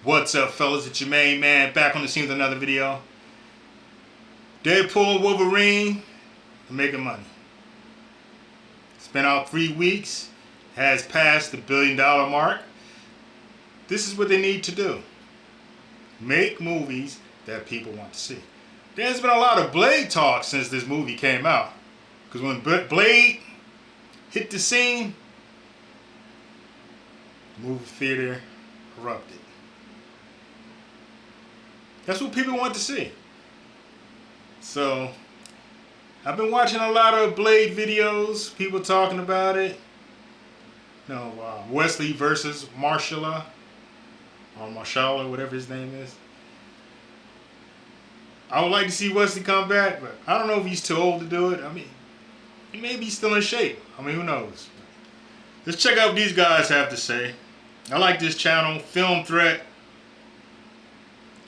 What's up, fellas? It's your main man back on the scene with another video. Deadpool and Wolverine are making money. It's been out 3 weeks, has passed the $1 billion mark. This is what they need to do. Make movies that people want to see. There's been a lot of Blade talk since this movie came out. Because when Blade hit the scene, the movie theater erupted. That's what people want to see. So, I've been watching a lot of Blade videos, people talking about it. Wesley versus Marshala, or Marshala, whatever his name is. I would like to see Wesley come back, but I don't know if he's too old to do it. I mean, he may be still in shape. I mean, who knows? Let's check out what these guys have to say. I like this channel, Film Threat.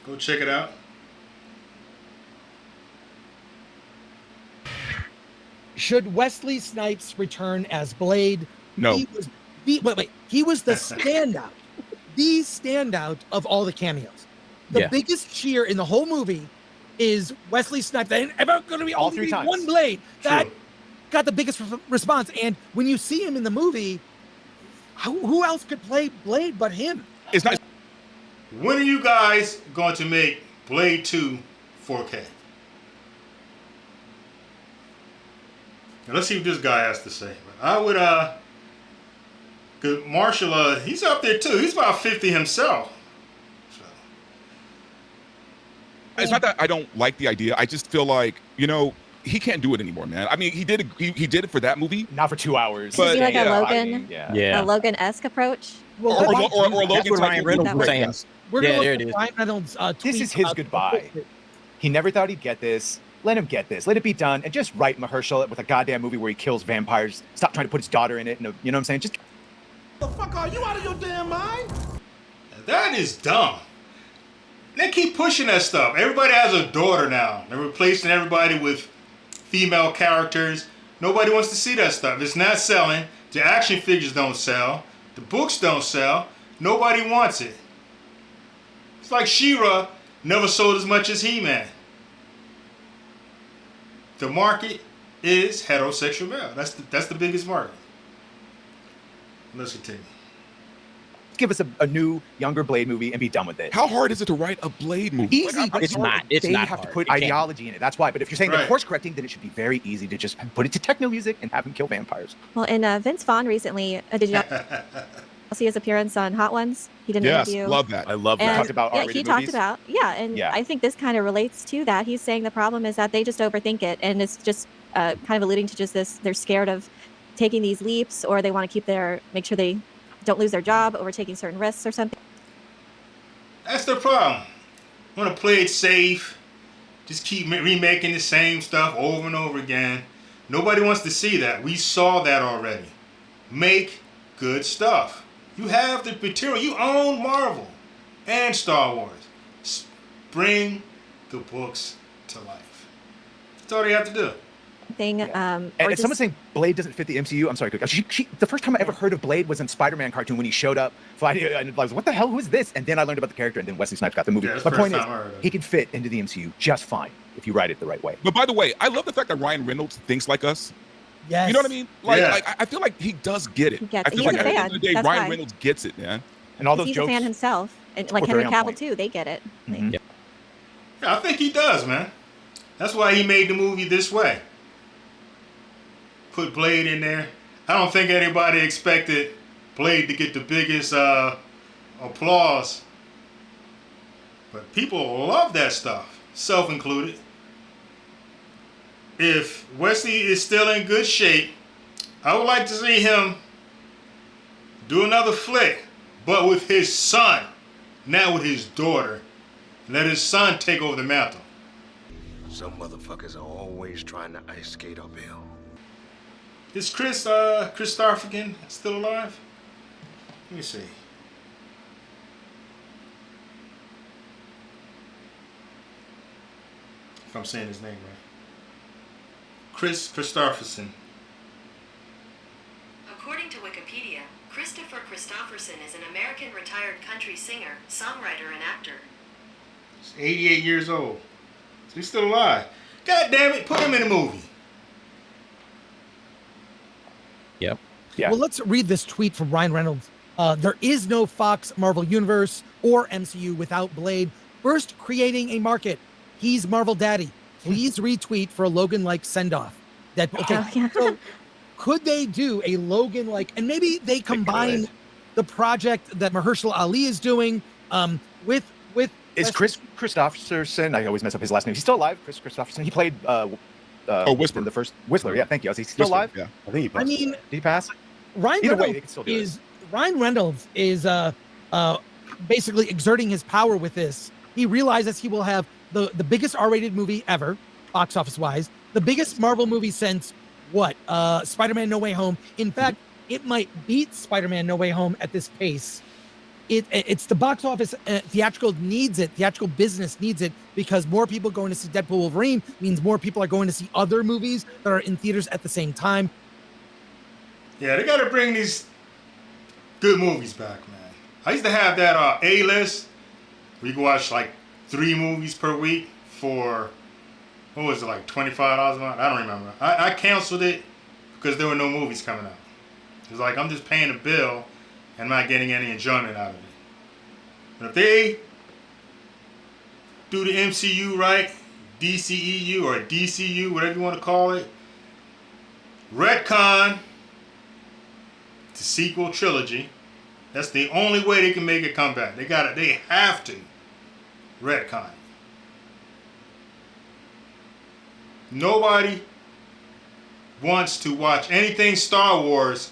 Go check it out. Should Wesley Snipes return as Blade? No. He was the standout, the standout of all the cameos. The biggest cheer in the whole movie is Wesley Snipes. There ain't ever going to be all three times one Blade. That True. got the biggest response. And when you see him in the movie, who else could play Blade but him? It's not. When are you guys going to make Blade 2 4K? Now let's see what this guy has to say. I would, cause Marshall, he's up there too. He's about 50 himself. So. It's not that I don't like the idea. I just feel like, he can't do it anymore, man. I mean, he did it for that movie. Not for 2 hours. But, But like a yeah, Logan, I mean, a Logan-esque approach. Well, Or Logan That's what type Ryan movie. Reynolds was saying. we're Yeah, going there to it look is. at Ryan Reynolds' this tweet is his about- goodbye. He never thought he'd get this. Let him get this. Let it be done. And just write Mahershala with a goddamn movie where he kills vampires. Stop trying to put his daughter in it. You know what I'm saying? Just The fuck are you out of your damn mind? That is dumb. They keep pushing that stuff. Everybody has a daughter now. They're replacing everybody with female characters. Nobody wants to see that stuff. It's not selling. The action figures don't sell. The books don't sell. Nobody wants it. It's like She-Ra never sold as much as He-Man. The market is heterosexual male. That's the biggest market. Let's continue. give us a new, younger Blade movie and be done with it. How hard is it to write a Blade movie? Easy, but it's not. It's they not have to hard. put It can't. ideology in it. That's why. But if you're saying they're Right. course correcting, then it should be very easy to just put it to techno music and have him kill vampires. Well, and Vince Vaughn recently, did you see his appearance on Hot Ones? He did an Yes, interview. love that. I love And that. talked about yeah, R-rated he talked movies. about and Yeah. I think this kind of relates to that. He's saying the problem is that they just overthink it, and it's just kind of alluding to just this. They're scared of taking these leaps, or they want to make sure they don't lose their job over taking certain risks or something. That's the problem. Want to play it safe. Just keep remaking the same stuff over and over again. Nobody wants to see that. We saw that already. Make good stuff. You have the material. You own Marvel and Star Wars. Bring the books to life. That's all you have to do. Thing, And or if someone's saying Blade doesn't fit the MCU, I'm sorry. The first time I ever heard of Blade was in Spider-Man cartoon when he showed up. And I was, what the hell? Who is this? And then I learned about the character, and then Wesley Snipes got the movie. Yeah, that's My the point first is, time I heard of it. he can fit into the MCU just fine if you write it the right way. But by the way, I love the fact that Ryan Reynolds thinks like us. Yes. You know what I mean? Like, Yeah. I feel like he does get it. He gets I it. feel He's like a at the end fan. of the day, That's Ryan why. Reynolds gets it, man. And all those he's jokes. a fan himself, and like were Henry very on Cavill point. too. They get it. Like, Mhm. Yeah. Yeah, I think he does, man. That's why he made the movie this way. Put Blade in there. I don't think anybody expected Blade to get the biggest applause. But people love that stuff, self included. If Wesley is still in good shape, I would like to see him do another flick, but with his son, not with his daughter. Let his son take over the mantle. Some motherfuckers are always trying to ice skate uphill. Is Chris Starfigan still alive? Let me see. If I'm saying his name right. Chris Christopherson. According to Wikipedia, Christopher Christopherson is an American retired country singer, songwriter, and actor. He's 88 years old. So he's still alive. God damn it, put him in the movie. Yep. Yeah. Well, let's read this tweet from Ryan Reynolds. There is no Fox Marvel Universe or MCU without Blade. First creating a market. He's Marvel Daddy. Please retweet for a Logan-like send-off. Okay, Oh, yeah. so could they do a Logan-like, and maybe they combine the project that Mahershala Ali is doing with Is Chris Christopherson? I always mess up his last name. He's still alive. Chris Christopherson. He played Whistler. in the first Whistler. Yeah, thank you. Is he still Whistler, alive? Yeah. I think he I mean, Did he pass? Ryan Either way, Reynolds they can still do it. is basically exerting his power with this. He realizes he will have the biggest R-rated movie ever, box office wise, the biggest Marvel movie since Spider-Man No Way Home. In fact, it might beat Spider-Man No Way Home at this pace. It's the box office theatrical needs it. Theatrical business needs it because more people going to see Deadpool Wolverine means more people are going to see other movies that are in theaters at the same time. Yeah, they got to bring these good movies back, man. I used to have that A-list where you can watch like 3 movies per week for, what was it, like $25 a month? I don't remember. I canceled it because there were no movies coming out. It was like, I'm just paying a bill and I'm not getting any enjoyment out of it. But if they do the MCU right, DCEU or DCU, whatever you want to call it, retcon the sequel trilogy. That's the only way they can make it come back. They have to retcon it. Nobody wants to watch anything Star Wars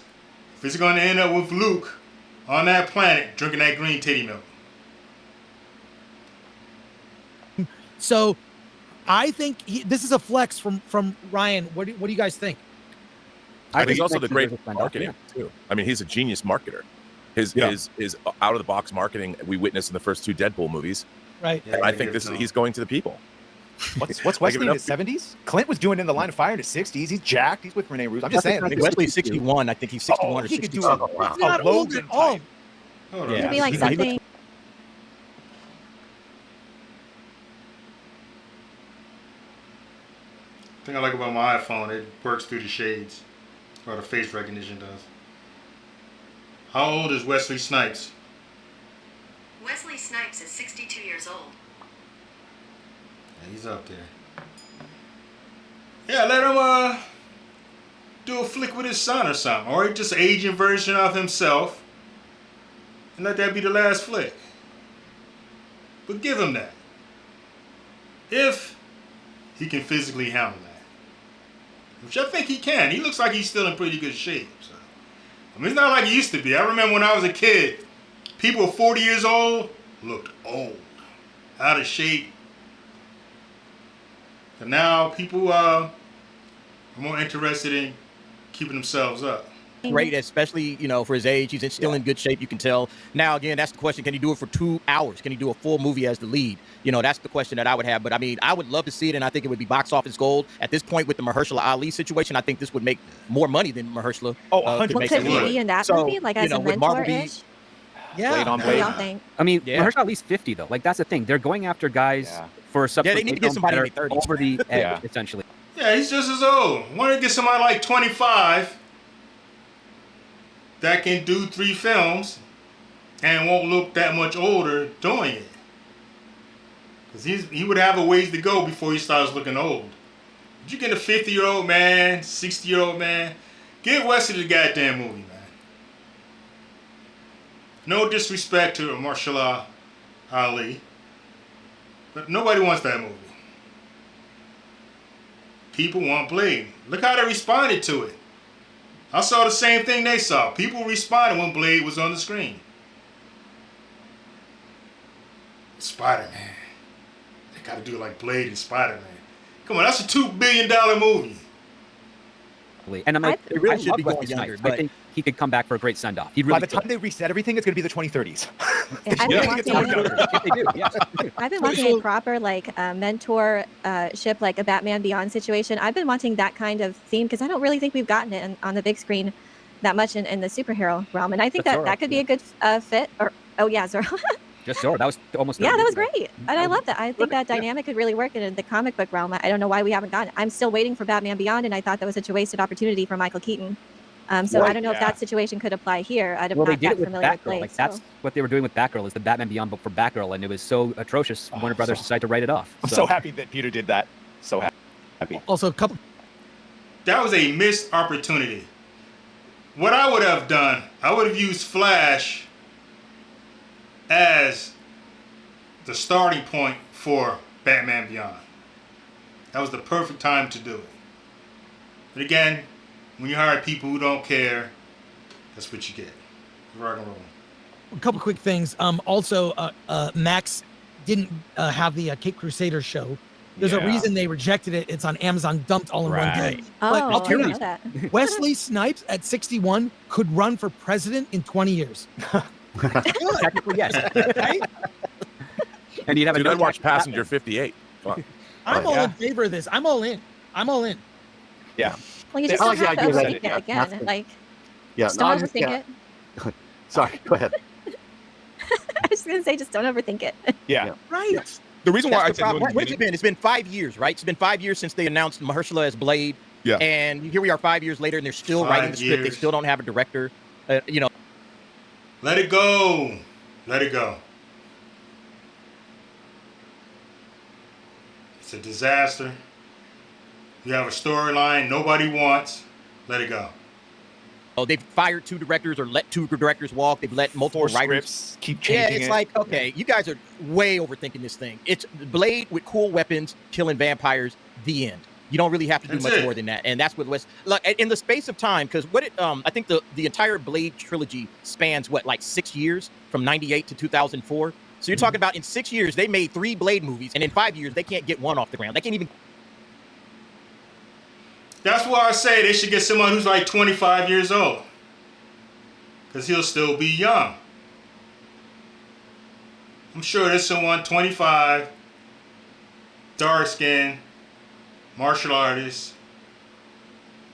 if it's going to end up with Luke on that planet drinking that green titty milk. So I think this is a flex from Ryan. What do you guys think? I think he's also the he great does a stand-up, marketing too. I mean, he's a genius marketer. His out of the box marketing we witnessed in the first 2 Deadpool movies. Right. Yeah, I think he's going to the people. What's Wesley in his 70s? Clint was doing In the Line of Fire in his 60s. He's jacked. He's with Renee Russo. I'm just saying. Wesley's 61. I think he's 61 or he could 62. do a He's not old at Logan all. type. Hold Yeah. on. It'd be like He looks- something. The thing I like about my iPhone, it works through the shades, or the face recognition does. How old is Wesley Snipes? Wesley Snipes is 62 years old. Yeah, he's up there. Yeah, let him do a flick with his son or something, or just an aging version of himself, and let that be the last flick. But give him that, if he can physically handle that, which I think he can. He looks like he's still in pretty good shape. So, I mean, it's not like he used to be. I remember when I was a kid, people 40 years old looked old, out of shape. And now people are more interested in keeping themselves up. Great, especially for his age. He's still in good shape. You can tell. Now, again, that's the question: can he do it for 2 hours? Can he do a full movie as the lead? That's the question that I would have. But I mean, I would love to see it, and I think it would be box office gold at this point with the Mahershala Ali situation. I think this would make more money than Mahershala. Oh, could make Could it he work. be in that So, movie, like as a with Marvel mentor-ish? Yeah. Blade on What do Blade. y'all think? I mean, Yeah. Mahershala Ali's 50 though. Like that's the thing. They're going after guys for they need to get somebody in their 30s. over the edge, Yeah. essentially. Yeah, he's just as old. Why don't you get somebody like 25 that can do 3 films and won't look that much older doing it? Because he would have a ways to go before he starts looking old. But you get a 50-year-old man, 60-year-old man, give Wesley the goddamn movie, man. No disrespect to Mahershala Ali, but nobody wants that movie. People want Blade. Look how they responded to it. I saw the same thing they saw. People responded when Blade was on the screen. Spider-Man. They gotta do it like Blade and Spider-Man. Come on, that's a $2 billion movie. And I'm like, It really I should love be going Wesley younger, Snipes. but- I think he could come back for a great send-off. He By really the time could. they reset everything, it's going to be the 2030s. I've been watching, If they do, yes. I've been watching a proper mentorship, like a Batman Beyond situation. I've been watching that kind of theme because I don't really think we've gotten it on the big screen that much in the superhero realm, and I think Just that Zora, that could be a good fit. Or Zora. Just Zora. That was almost. Yeah, that was right? great, and I love that. I think that Yeah. dynamic could really work in the comic book realm. I don't know why we haven't gotten it. I'm still waiting for Batman Beyond, and I thought that was such a wasted opportunity for Michael Keaton. So I don't know if that situation could apply here. I'm Well, they not did that it with familiar with Batgirl. Blade. Like that's what they were doing with Batgirl is the Batman Beyond book for Batgirl, and it was so atrocious. Warner Brothers decided to write it off. I'm so happy that Peter did that. So happy. Also, a couple. That was a missed opportunity. What I would have done, I would have used Flash as the starting point for Batman Beyond. That was the perfect time to do it. But again, when you hire people who don't care, that's what you get. Rock and roll. A couple quick things. Also, Max didn't have the Cape Crusader show. There's a reason they rejected it. It's on Amazon, dumped all in one day. Oh, But I'll I tell didn't you, know that. Wesley Snipes at 61 could run for president in 20 years. Technically, yes. Right? And you'd have Dude, a I'd watch Passenger 58. Fuck. I'm all in favor of this. I'm all in. Yeah. Well, you I just like don't the have to idea overthink that- it again. Like, Yeah, just no, don't I just- overthink yeah. it. Sorry, go ahead. I was gonna say, just don't overthink it. Yeah. Right. The reason why I That's the said no problem. in the What has it beginning- been? It's been 5 years, right? It's been 5 years since they announced Mahershala as Blade. Yeah. And here we are 5 years later, and they're still writing the script. They years. still don't have a director. Let it go. Let it go. It's a disaster. You have a storyline nobody wants. Let it go. They've fired 2 directors or let 2 directors walk. They've let multiple 4 writers. scripts, keep Yeah, changing it's it. like, okay, you guys are way overthinking this thing. It's Blade with cool weapons, killing vampires, the end. You don't really have to do That's much it. more than that. And that's what West, look, in the space of time, because I think the entire Blade trilogy spans, like 6 years, from 98 to 2004. So you're talking about in 6 years, they made 3 Blade movies, and in 5 years, they can't get one off the ground. They can't even. That's why I say they should get someone who's like 25 years old. Because he'll still be young. I'm sure there's someone 25, dark skin, martial artist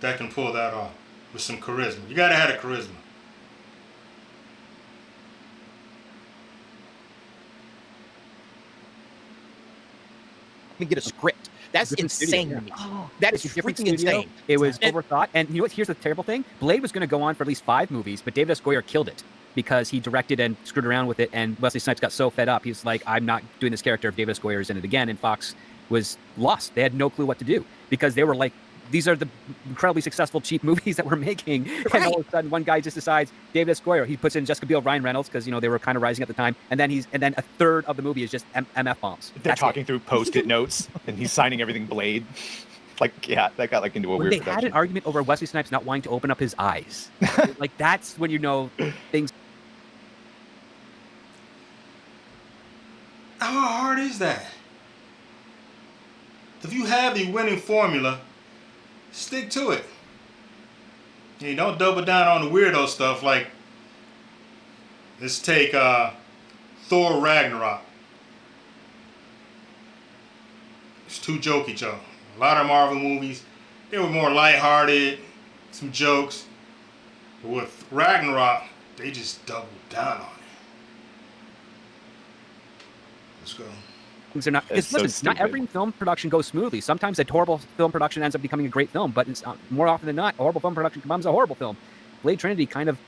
that can pull that off with some charisma. You gotta have the charisma. Get a script. That's Different insane studio, to me. yeah. That is It's a different freaking studio. insane. It was And- overthought. And you know what? Here's the terrible thing. Blade was going to go on for at least 5 movies, but David S. Goyer killed it because he directed and screwed around with it. And Wesley Snipes got so fed up. He's like, I'm not doing this character if David S. Goyer is in it again. And Fox was lost. They had no clue what to do because they were like, these are the incredibly successful cheap movies that we're making. And all of a sudden, one guy just decides, David S. Goyer, he puts in Jessica Biel, Ryan Reynolds, because, they were kind of rising at the time. And then a third of the movie is just MF bombs. They're talking through post-it notes, and he's signing everything Blade. Like, yeah, that got like into a When weird they had an argument over Wesley Snipes not wanting to open up his eyes. Like, that's when things. How hard is that? If you have the winning formula, stick to it. You don't double down on the weirdo stuff like, let's take Thor Ragnarok. It's too jokey, Joe. A lot of Marvel movies, they were more lighthearted, some jokes. But with Ragnarok, they just doubled down on it. Let's go. Things are not. It's so Listen, not stupid. every film production goes smoothly. Sometimes a horrible film production ends up becoming a great film, but it's more often than not, a horrible film production becomes a horrible film. Blade Trinity kind of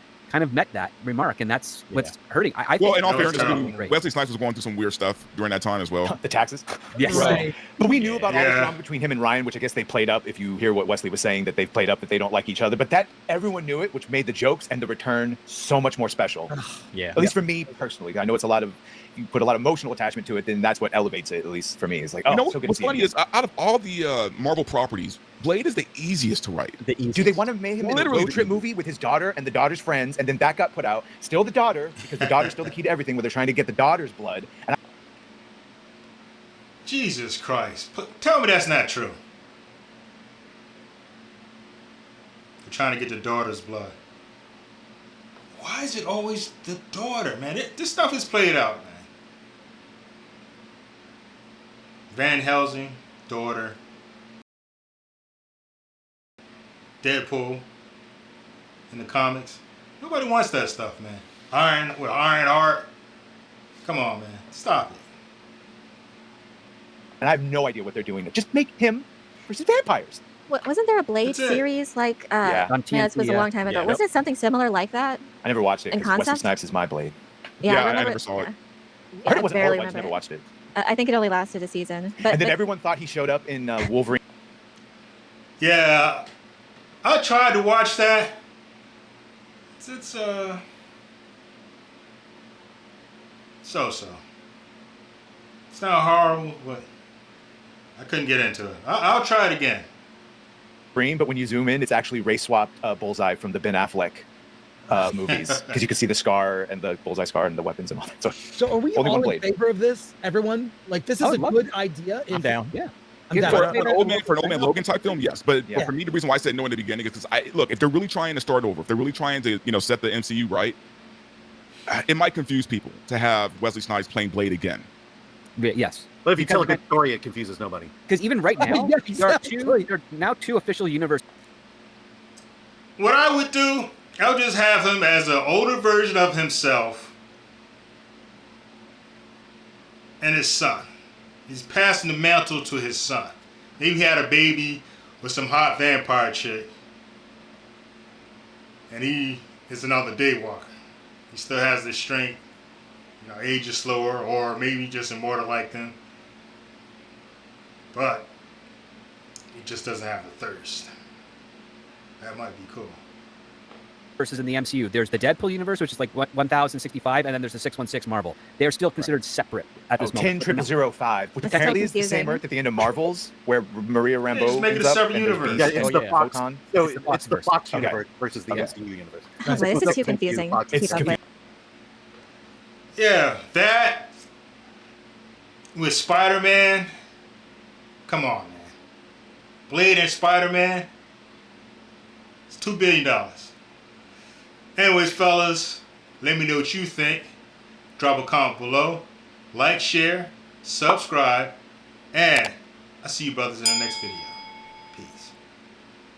met that remark, and that's what's hurting. I Well, think in all that was fairness, terrible. too, Wesley Snipes was going through some weird stuff during that time as well. the taxes. Yes. Right. But we knew about all the Yeah. drama between him and Ryan, which I guess they played up. If you hear what Wesley was saying, that they've played up that they don't like each other. But that everyone knew it, which made the jokes and the return so much more special. Yeah. At least for me personally, I know it's a lot of. You put a lot of emotional attachment to it, then that's what elevates it. At least for me, it's like, oh, You know so good what's to see funny him is out of all the Marvel properties, Blade is the easiest to write. again. Do they want to make him in a Literally road trip movie with his daughter and the daughter's friends, and then that got put out? Still the daughter, because the daughter's still the key to everything. Where they're trying to get the daughter's blood. And Jesus Christ. Tell me that's not true. They're trying to get the daughter's blood. Why is it always the daughter, man? This stuff is played out, man. Van Helsing, daughter. Deadpool. in the comics. Nobody wants that stuff, man. Iron Heart. Come on, man. Stop it. And I have no idea what they're doing. Just make him versus vampires. Wasn't there a Blade That's it. series like? Yeah. On Yeah, this was a TNT, long time ago. Yeah. Wasn't it something similar like that? I never watched it In because Wesley concept? Snipes is my Blade. Yeah, I remember never saw it. I heard I it wasn't barely horrible. I just remember never it. watched it. I think it only lasted a season. But, And then but everyone thought he showed up in Wolverine. Yeah, I tried to watch that. It's so. It's not horrible, but I couldn't get into it. I'll try it again. Green, but when you zoom in, it's actually race swapped Bullseye from the Ben Affleck movies because you can see the scar and the Bullseye scar and the weapons and all that. So are we Only all one in blade. favor of this? Everyone? Like, this is a good idea. I'm down. Yeah. I'm down. For an old man Logan type film, yes. But Yeah. for me, the reason why I said no in the beginning is because look, if they're really trying to start over, if they're really trying to, set the MCU right, it might confuse people to have Wesley Snipes playing Blade again. Yes. But if you tell a good story, it confuses nobody. Because even right now, Yeah, there are exactly. there are now two official universe. What I would do, I would just have him as an older version of himself and his son. He's passing the mantle to his son. Maybe he had a baby with some hot vampire chick, and he is another daywalker. He still has the strength, ages slower, or maybe just immortal like them. But he just doesn't have the thirst. That might be cool. Versus in the MCU, there's the Deadpool universe, which is like 1065, and then there's the 616 Marvel. They're still considered separate at this moment. 10,005, which That's so apparently is the same confusing. Earth at the end of Marvels, where Maria Rambeau just make it ends a up, separate and there's universe. Beast Yeah, it's and the Fox. Photon. So It's the it's the Foxverse. Fox Okay. universe versus the Okay. MCU universe. Oh, this is too confusing to It's keep up with. Yeah, that with Spider-Man. Come on, man. Blade and Spider-Man. It's $2 billion. Anyways, fellas, let me know what you think. Drop a comment below. Like, share, subscribe, and I'll see you brothers in the next video.